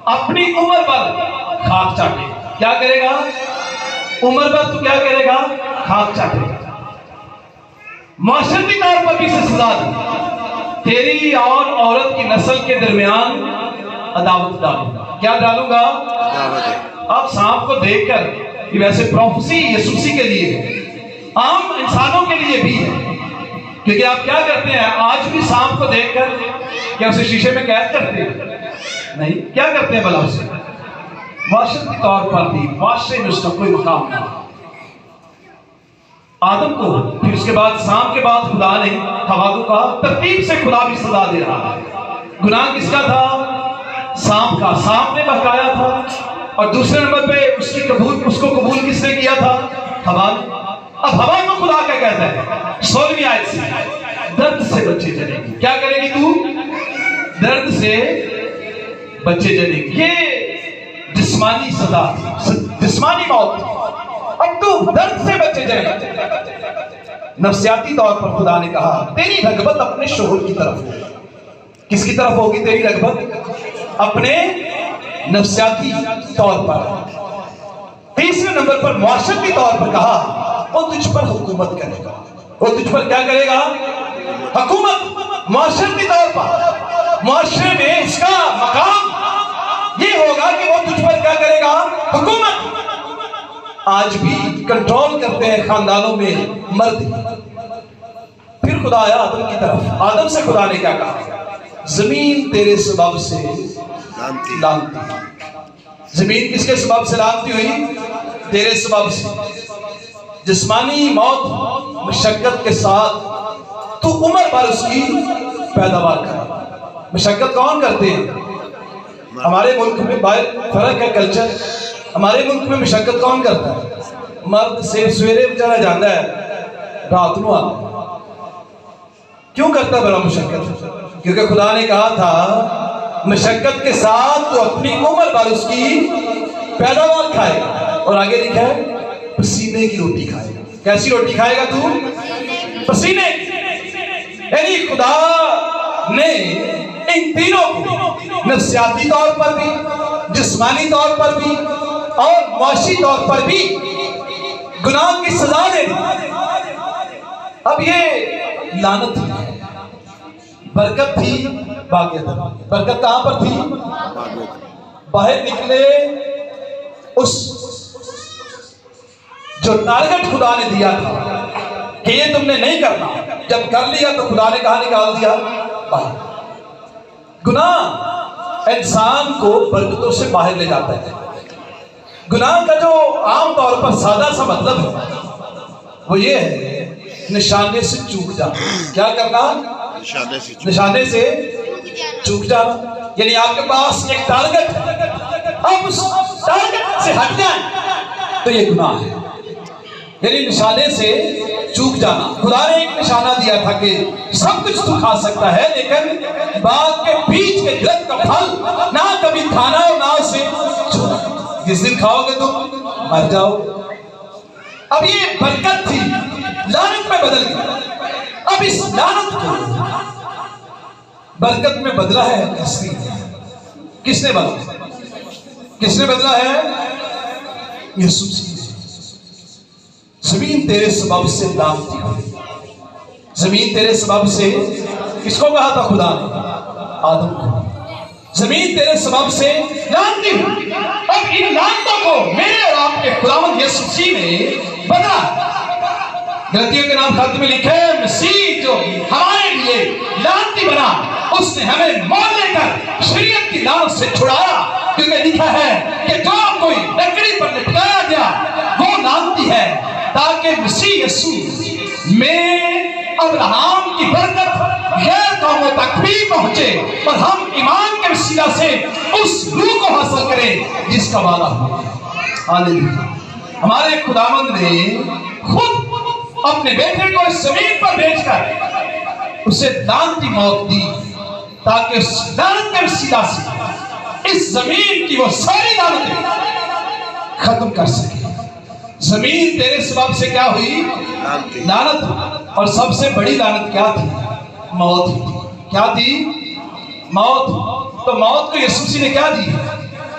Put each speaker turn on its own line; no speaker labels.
اپنی عمر پر خاک چاٹے. کیا کرے گا؟ عمر پر تو کیا کرے گا؟ خاک چاٹے گا. معاشرتی طور پر بھی اسے سزا دی. تیری اور عورت کی نسل کے درمیان عداوت ڈالوں گا. کیا ڈالوں گا؟ آپ سانپ کو دیکھ کر، یہ ویسے پروفیسی یسوسی کے لیے ہے، عام انسانوں کے لیے بھی ہے، کیونکہ آپ کیا کرتے ہیں آج بھی سانپ کو دیکھ کر کیا اسے شیشے میں قید کرتے ہیں؟ نہیں. کیا کرتے ہیں بھلا اسے؟ معاشرتی طور پر بھی معاشرے میں اس کا کوئی مقام نہیں. آدم کو، پھر اس کے بعد سانپ کے بعد خدا نے حوا کو کہا، ترتیب سے خدا بھی سزا دے رہا ہے. گناہ کس کا تھا؟ سانپ کا. سانپ نے بہکایا تھا. اور دوسرے نمبر پہ اس کو قبول کس نے کیا تھا؟ حوا نے. اب حوا کو خدا کیا کہتا ہے 16ویں آیت سے؟ درد سے بچے جنے گی. کیا کرے گی تو؟ درد سے بچے جنے گی. یہ جسمانی سزا، جسمانی موت. اب تو درد سے بچے جنے گی. نفسیاتی طور پر خدا نے کہا تیری رغبت اپنے شوہر کی طرف ہوگی. کس کی طرف ہوگی تیری رغبت؟ اپنے نفسیاتی طور پر. تیسرے نمبر پر معاشرتی طور پر کہا وہ تجھ پر حکومت کرے گا. وہ تجھ پر کیا کرے گا؟ حکومت. معاشرتی طور پر معاشرے میں اس کا مقام یہ ہوگا کہ وہ تجھ پر کیا کرے گا؟ حکومت. آج بھی کنٹرول کرتے ہیں خاندانوں میں مرد. پھر خدا آیا آدم کی طرف. آدم سے خدا نے کیا کہا؟ زمین تیرے سبب سے لعنتی. زمین کس کے سبب سے لعنتی ہوئی؟ تیرے سبب سے. جسمانی موت مشقت کے ساتھ تو عمر پر اس کی پیداوار کر. مشقت کون کرتے ہیں؟ ہمارے ملک میں فرق ہے کلچر. ہمارے ملک میں مشقت کون کرتا ہے؟ مرد سے سویرے بیچارہ جانا ہے، رات نو آتا ہے. کیوں کرتا ہے بڑا مشقت؟ کیونکہ خدا نے کہا تھا مشقت کے ساتھ تو اپنی عمر پر اس کی پیداوار کھائے گا. اور آگے لکھا ہے پسینے کی روٹی کھائے گا. کیسی روٹی کھائے گا تو؟ پسینے. یعنی خدا نے ان تینوں کو نفسیاتی طور پر بھی، جسمانی طور پر بھی اور معاشی طور پر بھی گناہ کی سزا دے دی. اب یہ لعنت تھی. برکت تھی باغیت. برکت کہاں پر تھی؟ باہر نکلے اس جو ٹارگٹ خدا نے دیا تھا کہ یہ تم نے نہیں کرنا، جب کر لیا تو خدا نے کہاں نکال دیا؟ باہر. گناہ انسان کو برکتوں سے باہر لے جاتا ہے. گناہ کا جو عام طور پر سادہ سا مطلب ہے وہ یہ ہے نشانے سے چوک جانا. کیا کرنا؟ نشانے سے چوک جانا. یعنی آپ کے پاس ایک ٹارگٹ ہے، آپ اس ٹارگٹ سے ہٹ جائیں تو یہ گناہ ہے. یعنی نشانے سے چوک جانا. خدا نے ایک نشانہ دیا تھا کہ سب کچھ تو کھا سکتا ہے لیکن باغ کے بیچ کے درخت کا پھل نہ کبھی کھانا اور نہ اسے چھونا. جس دن کھاؤ گے تو مر جاؤ. اب یہ برکت تھی، لعنت میں بدل گئی. اب اس لعنت کو برکت میں بدلا ہے کس نے بدلا؟ کس نے بدلا ہے؟ یسوع. زمین تیرے سبب سے لعنتی ہوئی. زمین تیرے سبب سے، کس کو کہا تھا خدا نے؟ آدم کو. زمین تیرے سبب سے لعنتی ہوئی. اب ان لعنتوں کو میرے اور آپ کے خداوند یسوع مسیح نے بدلا. غلطیوں کے نام خط میں لکھے مسیح جو ہمارے لیے لعنتی بنا، اس نے ہمیں موت دے کر شریعت کی لعنت سے چھڑایا. کیونکہ لکھا ہے کہ جو کوئی لکڑی پر لٹکایا گیا وہ لعنتی ہے، تاکہ مسیح یسوع میں ابراہیم کی برکت غیر قوموں تک بھی پہنچے اور ہم ایمان کے وسیلہ سے اس روح کو حاصل کریں جس کا وعدہ ہوا. ہاللیلویا. ہمارے خداوند نے خود اپنے بیٹے کو اس زمین پر بھیج کر اسے لعنتی موت دی تاکہ اس لعنت کے وسیلہ سے اس زمین کی وہ ساری لعنتیں ختم کر سکے. زمین تیرے سبب سے کیا ہوئی؟ لعنت. اور سب سے بڑی لعنت کیا تھی؟ موت. کیا تھی؟ موت. تو موت کو یسوع مسیح نے کیا دی؟